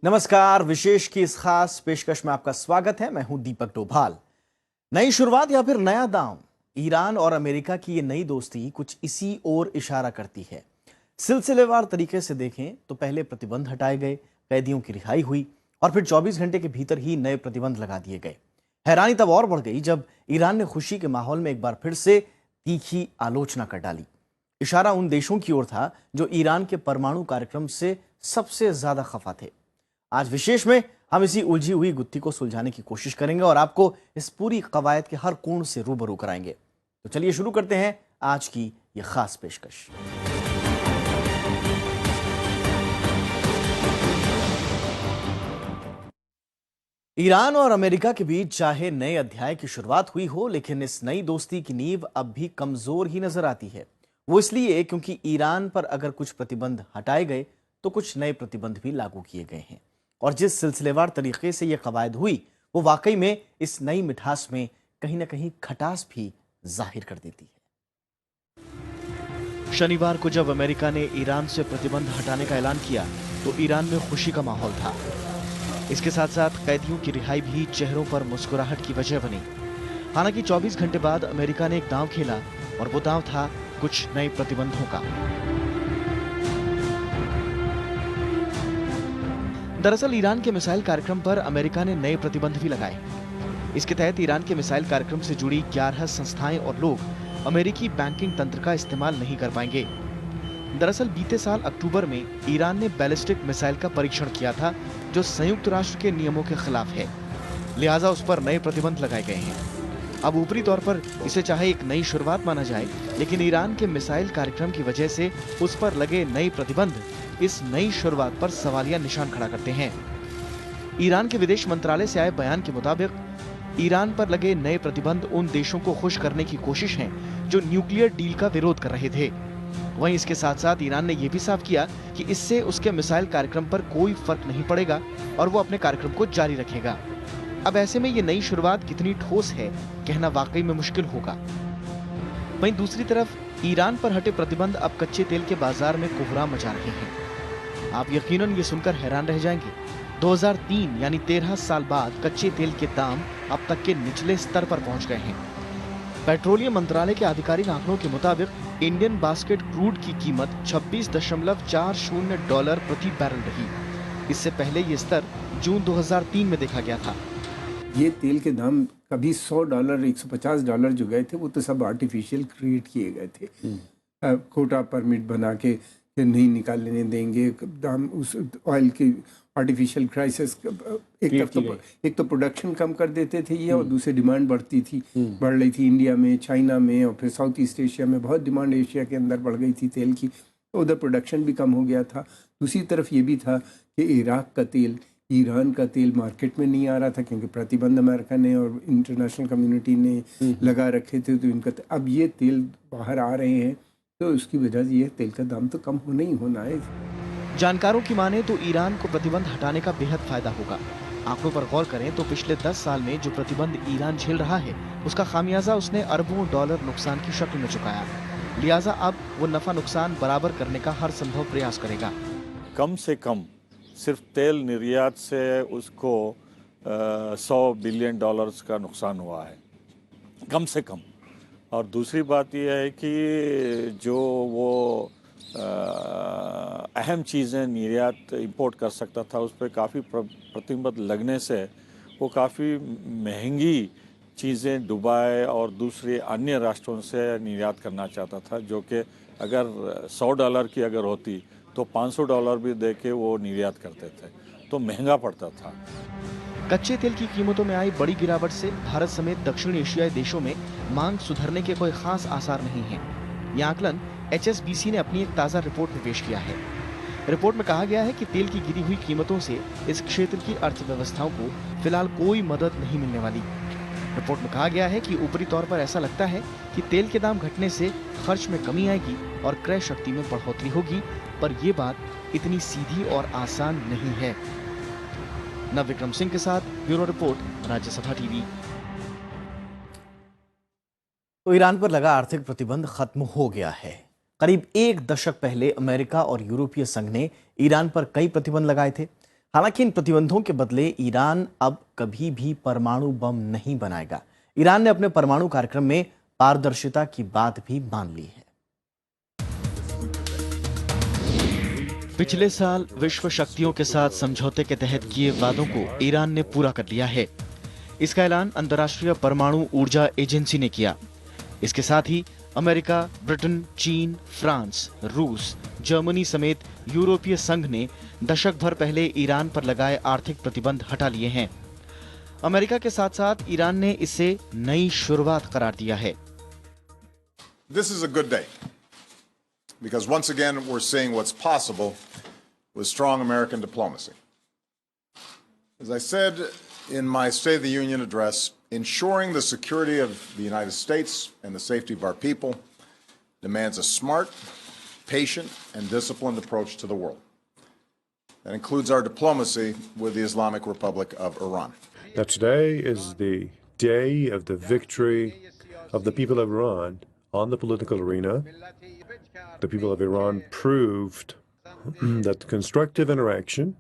नमस्कार। विशेष की इस खास पेशकश में आपका स्वागत है। मैं हूं दीपक डोभाल। नई शुरुआत या फिर नया दांव, ईरान और अमेरिका की ये नई दोस्ती कुछ इसी ओर इशारा करती है। सिलसिलेवार तरीके से देखें तो पहले प्रतिबंध हटाए गए, कैदियों की रिहाई हुई और फिर 24 घंटे के भीतर ही नए प्रतिबंध लगा दिए गए। हैरानी तब और बढ़ गई जब ईरान ने खुशी के माहौल में एक बार फिर से तीखी आलोचना कर डाली। इशारा उन देशों की ओर था जो ईरान के परमाणु कार्यक्रम से सबसे ज्यादा खफा थे। आज विशेष में हम इसी उलझी हुई गुत्थी को सुलझाने की कोशिश करेंगे और आपको इस पूरी कवायद के हर कोण से रूबरू कराएंगे। तो चलिए शुरू करते हैं आज की यह खास पेशकश। ईरान और अमेरिका के बीच चाहे नए अध्याय की शुरुआत हुई हो, लेकिन इस नई दोस्ती की नींव अब भी कमजोर ही नजर आती है। वो इसलिए क्योंकि ईरान पर अगर कुछ प्रतिबंध हटाए गए तो कुछ नए प्रतिबंध भी लागू किए गए हैं। और जिस सिलसिलेवार तरीके से यह कवायद हुई, वो वाकई में इस नई मिठास में कहीं ना कहीं खटास भी जाहिर कर देती है। शनिवार को जब अमेरिका ने ईरान से प्रतिबंध हटाने का ऐलान किया तो ईरान में खुशी का माहौल था। इसके साथ साथ कैदियों की रिहाई भी चेहरों पर मुस्कुराहट की वजह बनी। हालांकि 24 घंटे बाद अमेरिका ने एक दांव खेला और वो दांव था कुछ नए प्रतिबंधों का। दरअसल ईरान के मिसाइल कार्यक्रम पर अमेरिका ने नए प्रतिबंध भी लगाए। इसके तहत ईरान के मिसाइल कार्यक्रम से जुड़ी 11 संस्थाएं और लोग अमेरिकी बैंकिंग तंत्र का इस्तेमाल नहीं कर पाएंगे। दरअसल बीते साल अक्टूबर में ईरान ने बैलिस्टिक मिसाइल का परीक्षण किया था, जो संयुक्त राष्ट्र के नियमों के खिलाफ है। लिहाजा उस पर नए प्रतिबंध लगाए गए हैं। अब ऊपरी तौर पर इसे चाहे एक नई शुरुआत माना जाए, लेकिन ईरान के मिसाइल कार्यक्रम की वजह से उस पर लगे नए प्रतिबंध इस नई शुरुआत पर सवालिया निशान खड़ा करते हैं। ईरान के विदेश मंत्रालय से आए बयान के मुताबिक ईरान पर लगे नए प्रतिबंध उन देशों को खुश करने की कोशिश है जो न्यूक्लियर डील का विरोध कर रहे थे। वहीं इसके साथ साथ ईरान ने यह भी साफ किया कि इससे उसके मिसाइल कार्यक्रम पर कोई फर्क नहीं पड़ेगा और वो अपने कार्यक्रम को जारी रखेगा। अब ऐसे में ये नई शुरुआत कितनी ठोस है, कहना वाकई में मुश्किल होगा। वहीं दूसरी तरफ ईरान पर हटे प्रतिबंध अब कच्चे तेल के बाजार में कोहराम मचा रहे हैं। आप यकीनन ये सुनकर हैरान रह जाएंगे, 2003 यानी 13 साल बाद कच्चे तेल के दाम अब तक के निचले स्तर पर पहुंच गए हैं। पेट्रोलियम मंत्रालय के आधिकारिक आंकड़ों के मुताबिक इंडियन बास्केट क्रूड की कीमत $26.40 प्रति बैरल रही। इससे पहले ये स्तर जून 2003 में देखा गया था। ये तेल के दाम कभी $100, $150 जो गए थे, वो तो सब आर्टिफिशियल क्रिएट किए गए थे। कोटा परमिट बना के नहीं निकालने देंगे दाम, उस ऑयल की आर्टिफिशियल क्राइसिस। एक तो प्रोडक्शन कम कर देते थे ये, और दूसरी डिमांड बढ़ रही थी इंडिया में, चाइना में, और फिर साउथ ईस्ट एशिया में बहुत डिमांड एशिया के अंदर बढ़ गई थी तेल की, तो उधर प्रोडक्शन भी कम हो गया था। दूसरी तरफ ये भी था कि इराक का तेल, ईरान का तेल मार्केट में नहीं आ रहा था, क्योंकि प्रतिबंध अमेरिका ने और इंटरनेशनल कम्युनिटी ने लगा रखे थे। तो इनका अब ये तेल बाहर आ रहे हैं, तो उसकी वजह से ये तेल का दाम तो कम होना ही होना है। जानकारों की माने तो ईरान को प्रतिबंध हटाने का बेहद फायदा होगा। आंकड़ों पर गौर करें तो पिछले 10 साल में जो प्रतिबंध ईरान झेल रहा है, उसका खामियाजा उसने अरबों डॉलर नुकसान की शक्ल में चुकाया। लिहाजा अब वो नफा नुकसान बराबर करने का हर संभव प्रयास करेगा। कम से कम सिर्फ तेल निर्यात से उसको $100 बिलियन का नुकसान हुआ है, कम से कम। और दूसरी बात यह है कि जो वो अहम चीज़ें निर्यात इंपोर्ट कर सकता था, उस पर काफ़ी प्रतिबंध लगने से वो काफ़ी महंगी चीज़ें दुबई और दूसरे अन्य राष्ट्रों से निर्यात करना चाहता था, जो कि अगर $100 की अगर होती तो $500 भी दे के वो निर्यात करते थे, तो महंगा पड़ता था। कच्चे तेल की कीमतों में आई बड़ी गिरावट से भारत समेत दक्षिण एशियाई देशों में मांग सुधरने के कोई खास आसार नहीं है। यह आकलन HSBC ने अपनी एक ताज़ा रिपोर्ट में पेश किया है। रिपोर्ट में कहा गया है कि तेल की गिरी हुई कीमतों से इस क्षेत्र की अर्थव्यवस्थाओं को फिलहाल कोई मदद नहीं मिलने वाली। रिपोर्ट में कहा गया है कि ऊपरी तौर पर ऐसा लगता है कि तेल के दाम घटने से खर्च में कमी आएगी और क्रय शक्ति में बढ़ोतरी होगी, पर यह बात इतनी सीधी और आसान नहीं है। नवविक्रम सिंह के साथ ब्यूरो रिपोर्ट, राज्यसभा टीवी। तो ईरान पर लगा आर्थिक प्रतिबंध खत्म हो गया है। करीब एक दशक पहले अमेरिका और यूरोपीय संघ ने ईरान पर कई प्रतिबंध लगाए थे। हालांकि इन प्रतिबंधों के बदले ईरान अब कभी भी परमाणु बम नहीं बनाएगा। ईरान ने अपने परमाणु कार्यक्रम में पारदर्शिता की बात भी मान ली है। पिछले साल विश्व शक्तियों के साथ समझौते के तहत किए वादों को ईरान ने पूरा कर लिया है। इसका ऐलान अंतर्राष्ट्रीय परमाणु ऊर्जा एजेंसी ने किया। इसके साथ ही अमेरिका, ब्रिटेन, चीन, फ्रांस, रूस, जर्मनी समेत यूरोपीय संघ ने दशक भर पहले ईरान पर लगाए आर्थिक प्रतिबंध हटा लिए हैं। अमेरिका के साथ साथ ईरान ने इसे नई शुरुआत करार दिया है। This is a good day because once again we're seeing what's possible with strong American diplomacy. As I said in my State of the Union address, ensuring the security of the United States and the safety of our people demands a smart, patient, and disciplined approach to the world. That includes our diplomacy with the Islamic Republic of Iran. Now today is the day of the victory of the people of Iran on the political arena. The people of Iran proved that constructive interaction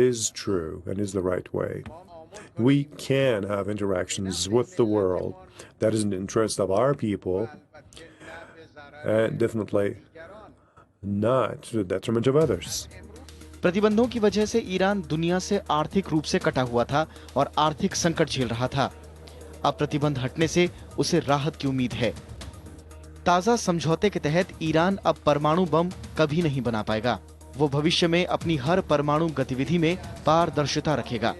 is true and is the right way. We can have interactions with the world that is in the interest of our people and definitely not to the detriment of others. प्रतिबंधों की वजह से Iran दुनिया से आर्थिक रूप से कटा हुआ था और आर्थिक संकट झेल रहा था। अब प्रतिबंध हटने से उसे राहत की उम्मीद है। ताजा समझौते के तहत ईरान अब परमाणु बम कभी नहीं बना पाएगा। वो भविष्य में अपनी हर परमाणु गतिविधि में पारदर्शिता रखेगा।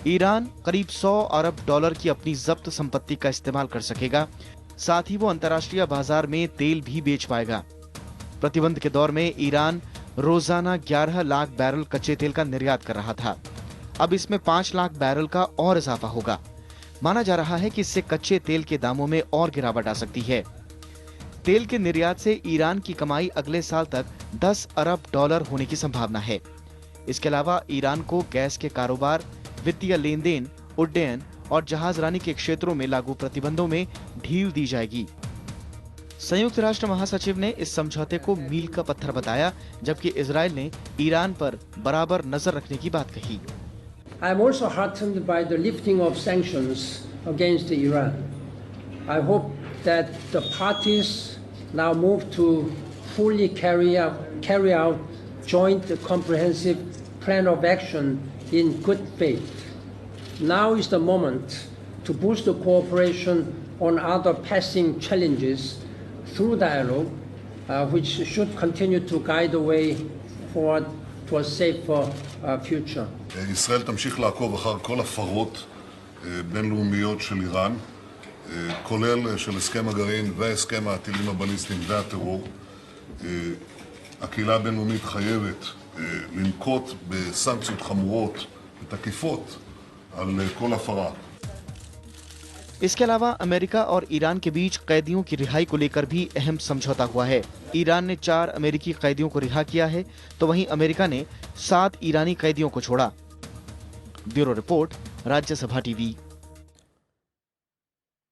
ईरान करीब 100 अरब डॉलर की अपनी जब्त संपत्ति का इस्तेमाल कर सकेगा। साथ ही वो अंतर्राष्ट्रीय बाजार में तेल भी बेच पाएगा। प्रतिबंध के दौर में ईरान रोजाना 11 लाख बैरल कच्चे तेल का निर्यात कर रहा था। अब इसमें 5 लाख बैरल का और इजाफा होगा। माना जा रहा है कि इससे कच्चे तेल के दामों में और गिरावट आ सकती है। तेल के निर्यात से ईरान की कमाई अगले साल तक 10 अरब डॉलर होने की संभावना है। इसके अलावा ईरान को गैस के कारोबार, वित्तीय लेन देन, उड्डयन और जहाजरानी के क्षेत्रों में लागू प्रतिबंधों में ढील दी जाएगी। संयुक्त राष्ट्र महासचिव ने इस समझौते को मील का पत्थर बताया, जबकि इजराइल ने ईरान पर बराबर नजर रखने की बात कही। I am also heartened by the lifting of sanctions against Iran. I hope that the parties now move to fully carry out joint comprehensive plan of action in good faith. Now is the moment to boost the cooperation on other pressing challenges through dialogue, which should continue to guide the way forward to a safer future. ישראל תמשיך לעקוב אחר כל הפרות בינלאומיות של איראן, כולל של הסכם הגרעין והסכם הטילים הבליסטיים והטרור. הקהילה הבינלאומית חייבת לנקוט בסנקציות חמורות ותקיפות על כל הפרה. इसके अलावा America और Iran के बीच कैदियों की रिहाई को लेकर भी अहम समझौता हुआ है। ईरान ने 4 अमेरिकी कैदियों को रिहा किया है, तो वहीं अमेरिका ने 7 ईरानी कैदियों को छोड़ा। Bureau report, Rajya Sabha TV.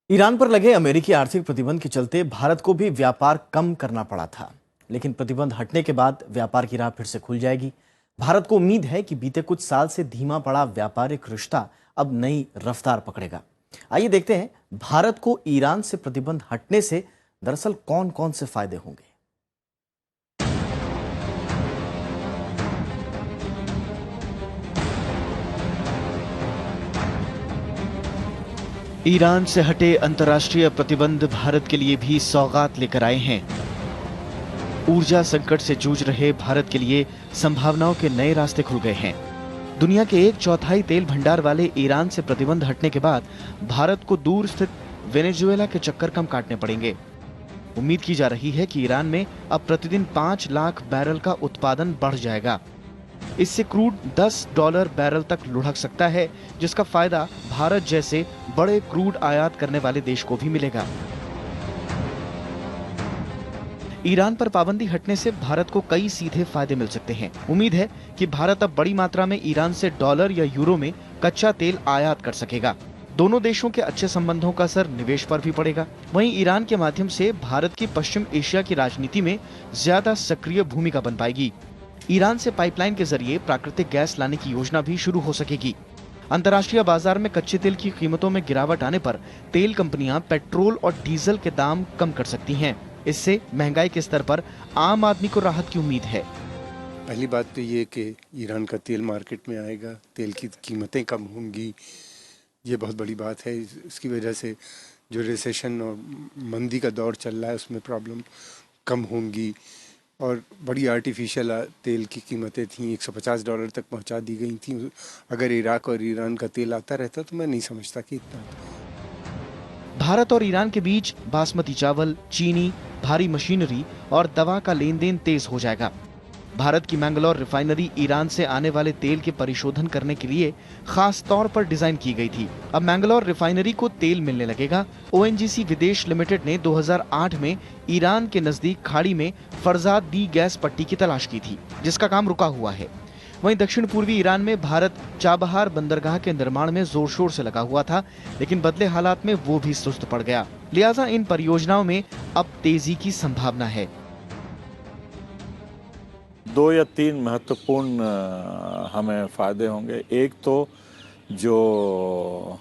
Iran पर लगे अमेरिकी आर्थिक प्रतिबंध के चलते भारत को भी व्यापार कम करना पड़ा था, लेकिन प्रतिबंध हटने के बाद व्यापार की राह फिर से खुल जाएगी। भारत को उम्मीद है कि बीते कुछ साल से धीमा पड़ा व्यापारिक रिश्ता अब नई रफ्तार पकड़ेगा। आइए देखते हैं भारत को ईरान से प्रतिबंध हटने से दरअसल कौन कौन से फायदे होंगे। ईरान से हटे अंतर्राष्ट्रीय प्रतिबंध भारत के लिए भी सौगात लेकर आए हैं। ऊर्जा संकट से जूझ रहे भारत के लिए संभावनाओं के नए रास्ते खुल गए हैं। दुनिया के 1/4 तेल भंडार वाले ईरान से प्रतिबंध हटने के बाद भारत को दूर स्थित वेनेजुएला के चक्कर कम काटने पड़ेंगे। उम्मीद की जा रही है कि ईरान में अब प्रतिदिन 5 लाख बैरल का उत्पादन बढ़ जाएगा। इससे क्रूड $10 बैरल तक लुढ़क सकता है, जिसका फायदा भारत जैसे बड़े क्रूड आयात करने वाले देश को भी मिलेगा। ईरान पर पाबंदी हटने से भारत को कई सीधे फायदे मिल सकते हैं। उम्मीद है कि भारत अब बड़ी मात्रा में ईरान से डॉलर या यूरो में कच्चा तेल आयात कर सकेगा। दोनों देशों के अच्छे संबंधों का असर निवेश पर भी पड़ेगा। वहीं ईरान के माध्यम से भारत की पश्चिम एशिया की राजनीति में ज्यादा सक्रिय भूमिका बन पाएगी। ईरान से पाइपलाइन के जरिए प्राकृतिक गैस लाने की योजना भी शुरू हो सकेगी। अंतर्राष्ट्रीय बाजार में कच्चे तेल की कीमतों में गिरावट आने पर तेल कंपनियां पेट्रोल और डीजल के दाम कम कर सकती हैं। इससे महंगाई के स्तर पर आम आदमी को राहत की उम्मीद है। पहली बात तो ये कि ईरान का तेल मार्केट में आएगा, तेल की कीमतें कम होंगी, ये बहुत बड़ी बात है। इसकी वजह से जो रिसेशन और मंदी का दौर चल रहा है उसमें प्रॉब्लम कम होंगी। और बड़ी आर्टिफिशियल तेल की कीमतें थीं, $150 तक पहुंचा दी गई थी। अगर इराक और ईरान का तेल आता रहता तो मैं नहीं समझता कि इतना भारत और ईरान के बीच बासमती चावल, चीनी, भारी मशीनरी और दवा का लेन देन तेज हो जाएगा। भारत की मैंगलोर रिफाइनरी ईरान से आने वाले तेल के परिशोधन करने के लिए खास तौर पर डिजाइन की गई थी। अब मैंगलोर रिफाइनरी को तेल मिलने लगेगा। ओएनजीसी विदेश लिमिटेड ने 2008 में ईरान के नजदीक खाड़ी में फरजाद बी गैस पट्टी की तलाश की थी, जिसका काम रुका हुआ है। वहीं दक्षिण पूर्वी ईरान में भारत चाबहार बंदरगाह के निर्माण में जोर शोर से लगा हुआ था, लेकिन बदले हालात में वो भी सुस्त पड़ गया। लिहाजा इन परियोजनाओं में अब तेजी की संभावना है। 2 या 3 महत्वपूर्ण हमें फ़ायदे होंगे। एक तो जो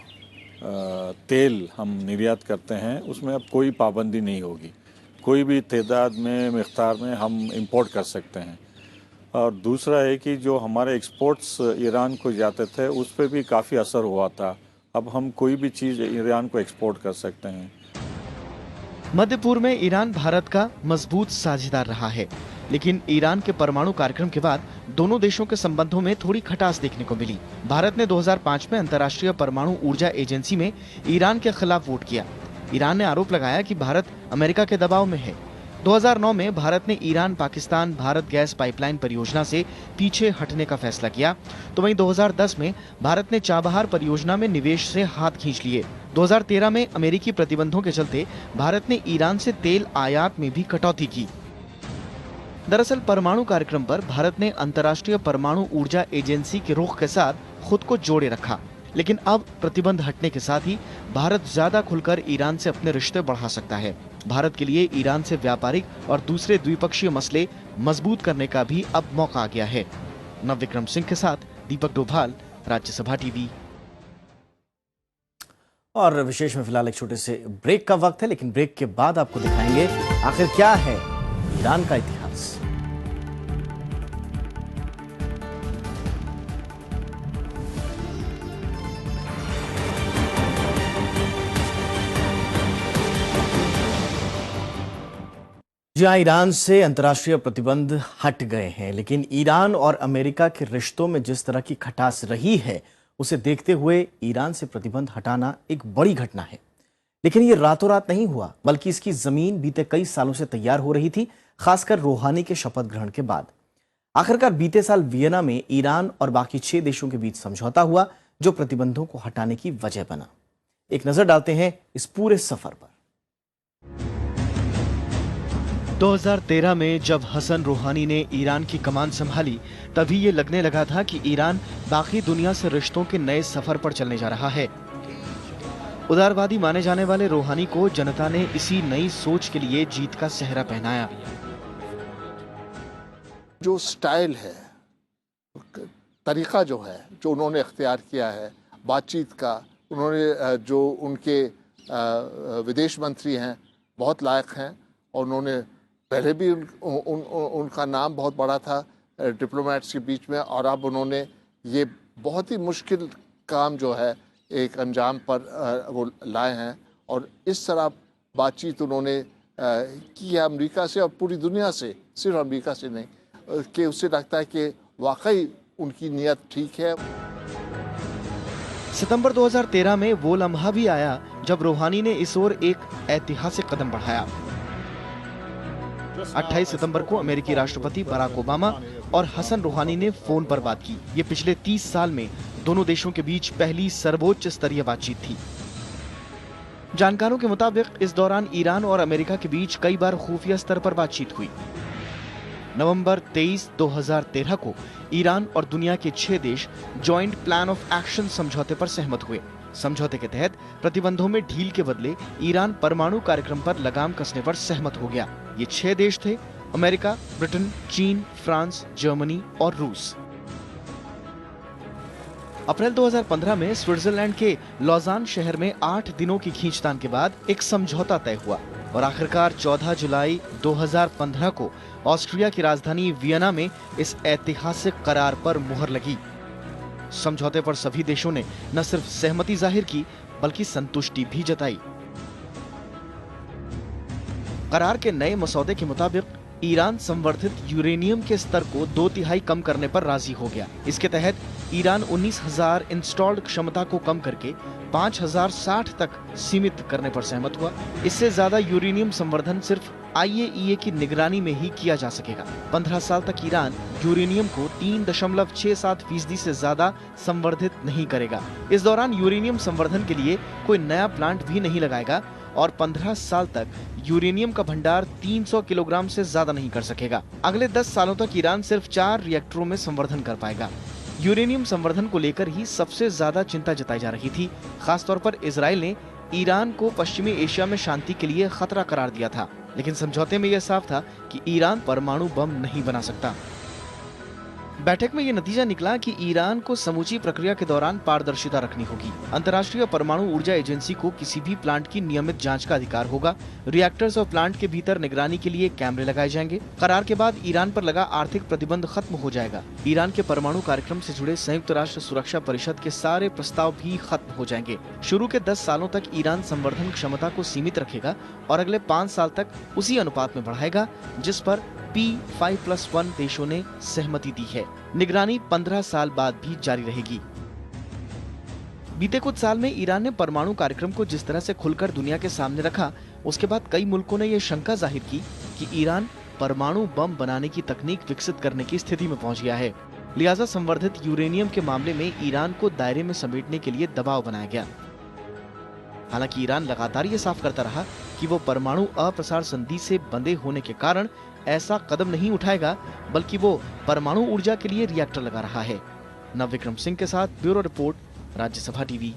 तेल हम निर्यात करते हैं उसमें अब कोई पाबंदी नहीं होगी, कोई भी तादाद में मिक़दार में हम इंपोर्ट कर सकते हैं। और दूसरा है कि जो हमारे एक्सपोर्ट्स ईरान को जाते थे उस पर भी काफ़ी असर हुआ था। अब हम कोई भी चीज़ ईरान को एक्सपोर्ट कर सकते हैं। मध्य पूर्व में ईरान भारत का मजबूत साझेदार रहा है, लेकिन ईरान के परमाणु कार्यक्रम के बाद दोनों देशों के संबंधों में थोड़ी खटास देखने को मिली। भारत ने 2005 में अंतर्राष्ट्रीय परमाणु ऊर्जा एजेंसी में ईरान के खिलाफ वोट किया। ईरान ने आरोप लगाया कि भारत अमेरिका के दबाव में है। 2009 में भारत ने Iran Pakistan Bharat gas pipeline परियोजना से पीछे हटने का फैसला किया, तो वहीं 2010 में भारत ने चाबहार परियोजना में निवेश से हाथ खींच लिए। 2013 में अमेरिकी प्रतिबंधों के चलते भारत ने ईरान से तेल आयात में भी कटौती की। दरअसल परमाणु कार्यक्रम पर भारत ने अंतर्राष्ट्रीय परमाणु ऊर्जा एजेंसी के रुख के साथ खुद को जोड़े रखा, लेकिन अब प्रतिबंध हटने के साथ ही भारत ज्यादा खुलकर ईरान से अपने रिश्ते बढ़ा सकता है। भारत के लिए ईरान से व्यापारिक और दूसरे द्विपक्षीय मसले मजबूत करने का भी अब मौका आ गया है। नवविक्रम सिंह के साथ दीपक डोभाल, राज्यसभा टीवी। और विशेष में फिलहाल एक छोटे से ब्रेक का वक्त है, लेकिन ब्रेक के बाद आपको दिखाएंगे आखिर क्या है ईरान का इतिहास। जी हाँ, ईरान से अंतर्राष्ट्रीय प्रतिबंध हट गए हैं, लेकिन ईरान और अमेरिका के रिश्तों में जिस तरह की खटास रही है उसे देखते हुए ईरान से प्रतिबंध हटाना एक बड़ी घटना है। लेकिन ये रातों रात नहीं हुआ, बल्कि इसकी जमीन बीते कई सालों से तैयार हो रही थी, खासकर रूहानी के शपथ ग्रहण के बाद। आखिरकार बीते साल वियना में ईरान और बाकी 6 देशों के बीच समझौता हुआ, जो प्रतिबंधों को हटाने की वजह बना। एक नजर डालते हैं इस पूरे सफर पर। 2013 में जब हसन रूहानी ने ईरान की कमान संभाली, तभी ये लगने लगा था कि ईरान बाकी दुनिया से रिश्तों के नए सफर पर चलने जा रहा है। उदारवादी माने जाने वाले रूहानी को जनता ने इसी नई सोच के लिए जीत का सेहरा पहनाया। जो स्टाइल है, तरीका जो है, जो उन्होंने इख्तियार किया है बातचीत का, उन्होंने जो उनके विदेश मंत्री हैं बहुत लायक हैं, और उन्होंने पहले भी उनका नाम बहुत बड़ा था डिप्लोमेट्स के बीच में, और अब उन्होंने ये बहुत ही मुश्किल काम जो है एक अंजाम पर वो लाए हैं। और इस तरह बातचीत उन्होंने की है अमेरिका से और पूरी दुनिया से, सिर्फ अमेरिका से नहीं, कि उससे लगता है कि वाकई उनकी नीयत ठीक है। सितंबर 2013 में वो लम्हा भी आया जब रूहानी ने इस ओर एक ऐतिहासिक कदम बढ़ाया। 28 सितंबर को अमेरिकी राष्ट्रपति बराक ओबामा और हसन रूहानी ने फोन पर बात की। ये पिछले 30 साल में दोनों देशों के बीच पहली सर्वोच्च स्तरीय बातचीत थी। जानकारों के मुताबिक इस दौरान ईरान और अमेरिका के बीच कई बार खुफिया स्तर पर बातचीत हुई। नवंबर 23, 2013 को ईरान और दुनिया के 6 देश जॉइंट प्लान ऑफ एक्शन समझौते पर सहमत हुए। समझौते के तहत प्रतिबंधों में ढील के बदले ईरान परमाणु कार्यक्रम पर लगाम कसने पर सहमत हो गया। ये 6 देश थे अमेरिका, ब्रिटेन, चीन, फ्रांस, जर्मनी और रूस। अप्रैल 2015 में स्विट्जरलैंड के लॉजान शहर में 8 दिनों की खींचतान के बाद एक समझौता तय हुआ और आखिरकार 14 जुलाई 2015 को ऑस्ट्रिया की राजधानी वियना में इस ऐतिहासिक करार पर मुहर लगी। समझौते पर सभी देशों ने न सिर्फ सहमति जाहिर की बल्कि संतुष्टि भी जताई। करार के नए मसौदे के मुताबिक ईरान संवर्धित यूरेनियम के स्तर को 2/3 कम करने पर राजी हो गया। इसके तहत ईरान 19,000 इंस्टॉल्ड क्षमता को कम करके 5,060 तक सीमित करने पर सहमत हुआ। इससे ज्यादा यूरेनियम संवर्धन सिर्फ IAEA की निगरानी में ही किया जा सकेगा। 15 साल तक ईरान यूरेनियम को 3.67% से ज्यादा संवर्धित नहीं करेगा। इस दौरान यूरेनियम संवर्धन के लिए कोई नया प्लांट भी नहीं लगाएगा और 15 साल तक यूरेनियम का भंडार 300 किलोग्राम से ज्यादा नहीं कर सकेगा। अगले 10 सालों तक ईरान सिर्फ 4 रिएक्टरों में संवर्धन कर पाएगा। यूरेनियम संवर्धन को लेकर ही सबसे ज्यादा चिंता जताई जा रही थी। खासतौर पर इजराइल ने ईरान को पश्चिमी एशिया में शांति के लिए खतरा करार दिया था, लेकिन समझौते में यह साफ था कि ईरान परमाणु बम नहीं बना सकता। बैठक में यह नतीजा निकला कि ईरान को समूची प्रक्रिया के दौरान पारदर्शिता रखनी होगी। अंतर्राष्ट्रीय परमाणु ऊर्जा एजेंसी को किसी भी प्लांट की नियमित जांच का अधिकार होगा। रिएक्टर्स और प्लांट के भीतर निगरानी के लिए कैमरे लगाए जाएंगे। करार के बाद ईरान पर लगा आर्थिक प्रतिबंध खत्म हो जाएगा। ईरान के परमाणु कार्यक्रम से जुड़े संयुक्त राष्ट्र सुरक्षा परिषद के सारे प्रस्ताव भी खत्म हो जाएंगे। शुरू के 10 सालों तक ईरान संवर्धन क्षमता को सीमित रखेगा और अगले 5 साल तक उसी अनुपात में बढ़ाएगा जिस पर P5+1 देशों ने सहमति दी है। निगरानी 15 साल बाद भी जारी रहेगी। बीते कुछ साल में ईरान ने परमाणु कार्यक्रम को जिस तरह से खुलकर दुनिया के सामने रखा, उसके बाद कई मुल्कों ने यह शंका जाहिर की कि ईरान परमाणु बम बनाने की तकनीक विकसित करने की स्थिति में पहुंच गया है। लिहाजा संवर्धित यूरेनियम के मामले में ईरान को दायरे में समेटने के लिए दबाव बनाया गया। हालांकि ईरान लगातार ये साफ करता रहा कि वो परमाणु अप्रसार संधि से बंधे होने के कारण ऐसा कदम नहीं उठाएगा, बल्कि वो परमाणु ऊर्जा के लिए रिएक्टर लगा रहा है। नवविक्रम सिंह के साथ ब्यूरो रिपोर्ट, राज्यसभा टीवी।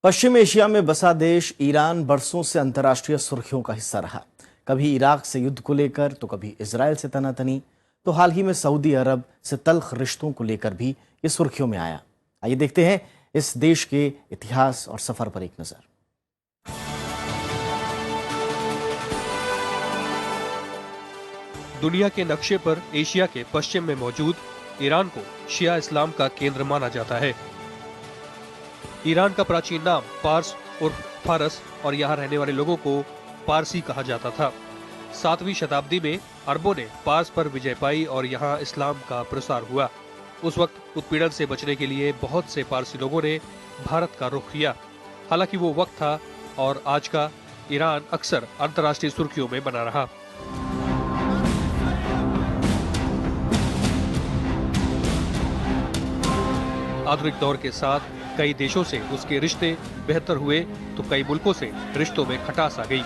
पश्चिम एशिया में बसा देश ईरान बरसों से अंतर्राष्ट्रीय सुर्खियों का हिस्सा रहा। कभी इराक से युद्ध को लेकर तो कभी इजराइल से तनातनी, तो हाल ही में सऊदी अरब से तल्ख रिश्तों को लेकर भी ये सुर्खियों में आया। आइए देखते हैं इस देश के इतिहास और सफर पर एक नजर। दुनिया के नक्शे पर एशिया के पश्चिम में मौजूद ईरान को शिया इस्लाम का केंद्र माना जाता है। ईरान का प्राचीन नाम पार्स उर्फ फारस और यहाँ रहने वाले लोगों को पारसी कहा जाता था। 7वीं शताब्दी में अरबों ने पार्स पर विजय पाई और यहाँ इस्लाम का प्रसार हुआ। उस वक्त उत्पीड़न से बचने के लिए बहुत से पारसी लोगों ने भारत का रुख किया। हालांकि वो वक्त था और आज का ईरान अक्सर अंतर्राष्ट्रीय सुर्खियों में बना रहा। आधुनिक दौर के साथ कई देशों से उसके रिश्ते बेहतर हुए तो कई मुल्कों से रिश्तों में खटास आ गई।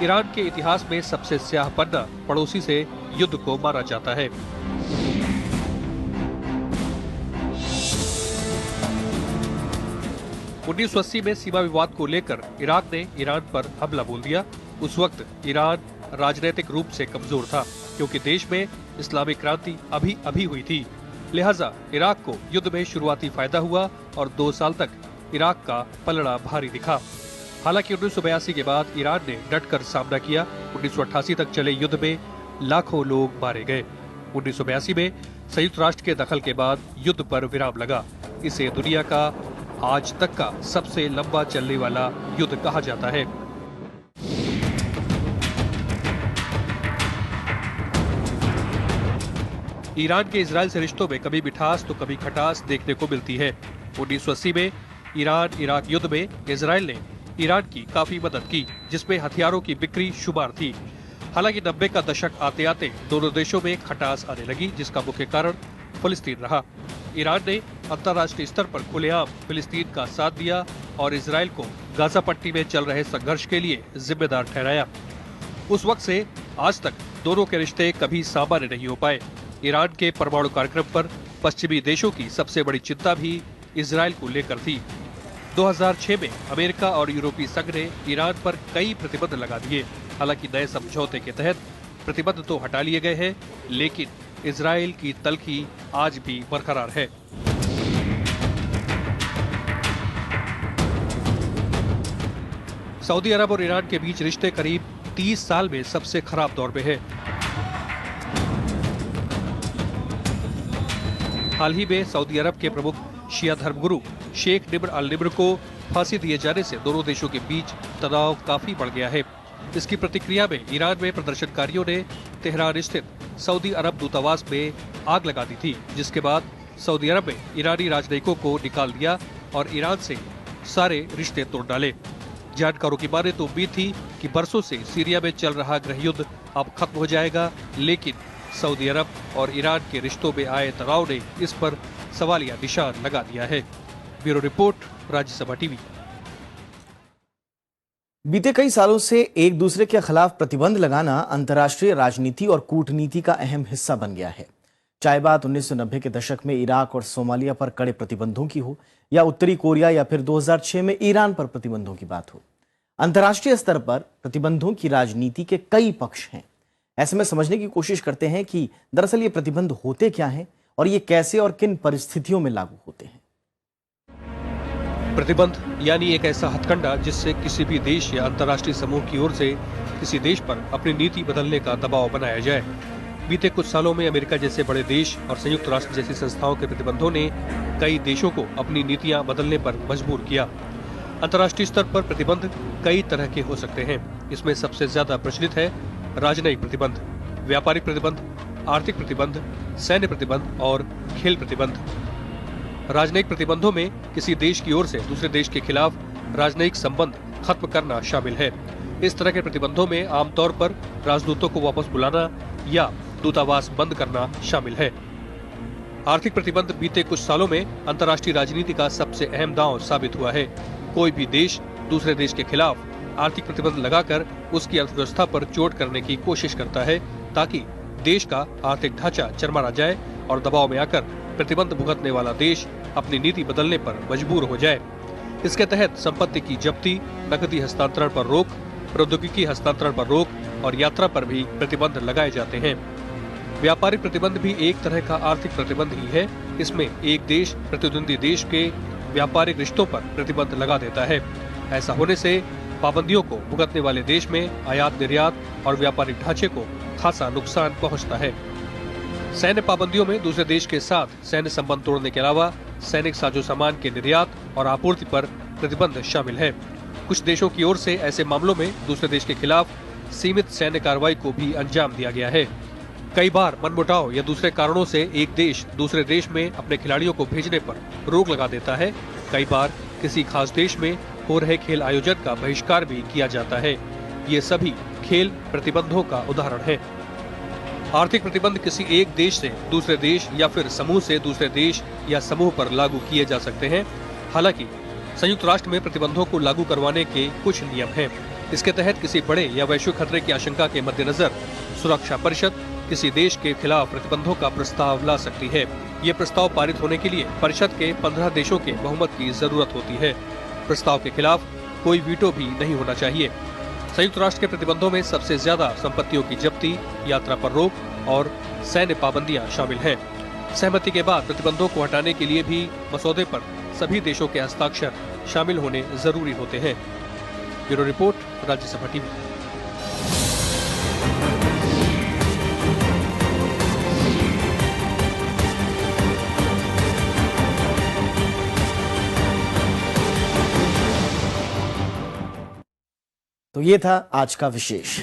ईरान के इतिहास में सबसे स्याह पन्ना पड़ोसी से युद्ध को माना जाता है। उन्नीस 1980 में सीमा विवाद को लेकर इराक ने ईरान पर हमला बोल दिया। उस वक्त ईरान राजनीतिक रूप से कमजोर था क्योंकि देश में इस्लामिक क्रांति अभी हुई थी। लिहाजा इराक को युद्ध में शुरुआती फायदा हुआ और 2 साल तक इराक का पलड़ा भारी दिखा। हालांकि 1982 के बाद ईरान ने डटकर सामना किया। 1988 तक चले युद्ध में लाखों लोग मारे गए। 1982 में संयुक्त राष्ट्र के दखल के बाद युद्ध पर विराम लगा। इसे दुनिया का आज तक का सबसे लंबा चलने वाला युद्ध कहा जाता है। ईरान के इजराइल से रिश्तों में कभी मिठास तो कभी खटास देखने को मिलती है। 1980 में ईरान इराक युद्ध में इजराइल ने ईरान की काफी मदद की, जिसमें हथियारों की बिक्री शुमार थी। हालांकि 90 का दशक आते आते दोनों देशों में खटास आने लगी, जिसका मुख्य कारण फिलिस्तीन रहा। ईरान ने अंतर्राष्ट्रीय स्तर पर खुलेआम फिलिस्तीन का साथ दिया और इजराइल को गाजा पट्टी में चल रहे संघर्ष के लिए जिम्मेदार ठहराया। उस वक्त से आज तक दोनों के रिश्ते कभी सामान्य नहीं हो पाए। ईरान के परमाणु कार्यक्रम पर पश्चिमी देशों की सबसे बड़ी चिंता भी इजराइल को लेकर थी। 2006 में अमेरिका और यूरोपीय संघ ने ईरान पर कई प्रतिबंध लगा दिए। हालांकि नए समझौते के तहत प्रतिबंध तो हटा लिए गए हैं, लेकिन इजराइल की तल्खी आज भी बरकरार है। सऊदी अरब और ईरान के बीच रिश्ते करीब 30 साल में सबसे खराब दौर में है। हाल ही में सऊदी अरब के प्रमुख शिया धर्मगुरु शेख निम्र अल निम्र को फांसी दिए जाने से दोनों देशों के बीच तनाव काफी बढ़ गया है। इसकी प्रतिक्रिया में ईरान में प्रदर्शनकारियों ने तेहरान स्थित सऊदी अरब दूतावास में आग लगा दी थी, जिसके बाद सऊदी अरब में ईरानी राजनयिकों को निकाल दिया और ईरान से सारे रिश्ते तोड़ डाले। जानकारों की माने तो उम्मीद थी कि बरसों से सीरिया में चल रहा गृह युद्ध अब खत्म हो जाएगा, लेकिन सऊदी अरब और ईरान के रिश्तों में आए तनाव ने इस पर सवालिया निशान लगा दिया है। Bureau report, Rajya Sabha TV. बीते कई सालों से एक दूसरे के खिलाफ प्रतिबंध लगाना अंतर्राष्ट्रीय राजनीति और कूटनीति का अहम हिस्सा बन गया है। चाहे बात 1990 के दशक में इराक और सोमालिया पर कड़े प्रतिबंधों की हो, या उत्तरी कोरिया, या फिर 2006 में ईरान पर प्रतिबंधों की बात हो। अंतर्राष्ट्रीय स्तर पर प्रतिबंधों की राजनीति के कई पक्ष हैं। ऐसे में समझने की कोशिश करते हैं कि दरअसल ये प्रतिबंध होते क्या हैं और ये कैसे और किन परिस्थितियों में लागू होते हैं। प्रतिबंध यानी एक ऐसा हथकंडा जिससे किसी भी देश या अंतर्राष्ट्रीय समूह की ओर से किसी देश पर अपनी नीति बदलने का दबाव बनाया जाए। बीते कुछ सालों में अमेरिका जैसे बड़े देश और संयुक्त राष्ट्र जैसी संस्थाओं के प्रतिबंधों ने कई देशों को अपनी नीतियां बदलने पर मजबूर किया। अंतर्राष्ट्रीय स्तर पर प्रतिबंध कई तरह के हो सकते हैं। इसमें सबसे ज्यादा प्रचलित है राजनयिक प्रतिबंध, व्यापारिक प्रतिबंध, आर्थिक प्रतिबंध, सैन्य प्रतिबंध और खेल प्रतिबंध। राजनयिक प्रतिबंधों में किसी देश की ओर से दूसरे देश के खिलाफ राजनयिक संबंध खत्म करना शामिल है। इस तरह के प्रतिबंधों में आमतौर पर राजदूतों को वापस बुलाना या दूतावास बंद करना शामिल है। आर्थिक प्रतिबंध बीते कुछ सालों में अंतर्राष्ट्रीय राजनीति का सबसे अहम दांव साबित हुआ है। कोई भी देश दूसरे देश के खिलाफ आर्थिक प्रतिबंध लगाकर उसकी अर्थव्यवस्था पर चोट करने की कोशिश करता है, ताकि देश का आर्थिक ढांचा चरमरा जाए और दबाव में आकर प्रतिबंध भुगतने वाला देश अपनी नीति बदलने पर मजबूर हो जाए। इसके तहत संपत्ति की जब्ती, नकदी हस्तांतरण पर रोक, प्रौद्योगिकी हस्तांतरण पर रोक और यात्रा पर भी प्रतिबंध लगाए जाते हैं। व्यापारिक प्रतिबंध भी एक तरह का आर्थिक प्रतिबंध ही है। इसमें एक देश प्रतिद्वंदी देश के व्यापारिक रिश्तों पर प्रतिबंध लगा देता है। ऐसा होने से पाबंदियों को भुगतने वाले देश में आयात निर्यात और व्यापारिक ढांचे को खासा नुकसान पहुंचता है। सैन्य पाबंदियों में दूसरे देश के साथ सैन्य संबंध तोड़ने के अलावा सैनिक साजो सामान के निर्यात और आपूर्ति पर प्रतिबंध शामिल है। कुछ देशों की ओर से ऐसे मामलों में दूसरे देश के खिलाफ सीमित सैन्य कार्रवाई को भी अंजाम दिया गया है। कई बार मनमुटाव या दूसरे कारणों से एक देश दूसरे देश में अपने खिलाड़ियों को भेजने पर रोक लगा देता है। कई बार किसी खास देश में हो रहे खेल आयोजन का बहिष्कार भी किया जाता है। ये सभी खेल प्रतिबंधों का उदाहरण है। आर्थिक प्रतिबंध किसी एक देश से दूसरे देश या फिर समूह से दूसरे देश या समूह पर लागू किए जा सकते हैं। हालांकि संयुक्त राष्ट्र में प्रतिबंधों को लागू करवाने के कुछ नियम हैं। इसके तहत किसी बड़े या वैश्विक खतरे की आशंका के मद्देनजर सुरक्षा परिषद किसी देश के खिलाफ प्रतिबंधों का प्रस्ताव ला सकती है। ये प्रस्ताव पारित होने के लिए परिषद के 15 देशों के बहुमत की जरूरत होती है। प्रस्ताव के खिलाफ कोई वीटो भी नहीं होना चाहिए। संयुक्त राष्ट्र के प्रतिबंधों में सबसे ज्यादा संपत्तियों की जब्ती, यात्रा पर रोक और सैन्य पाबंदियां शामिल हैं। सहमति के बाद प्रतिबंधों को हटाने के लिए भी मसौदे पर सभी देशों के हस्ताक्षर शामिल होने जरूरी होते हैं। Bureau report, Rajya Sabha TV. तो ये था आज का विशेष।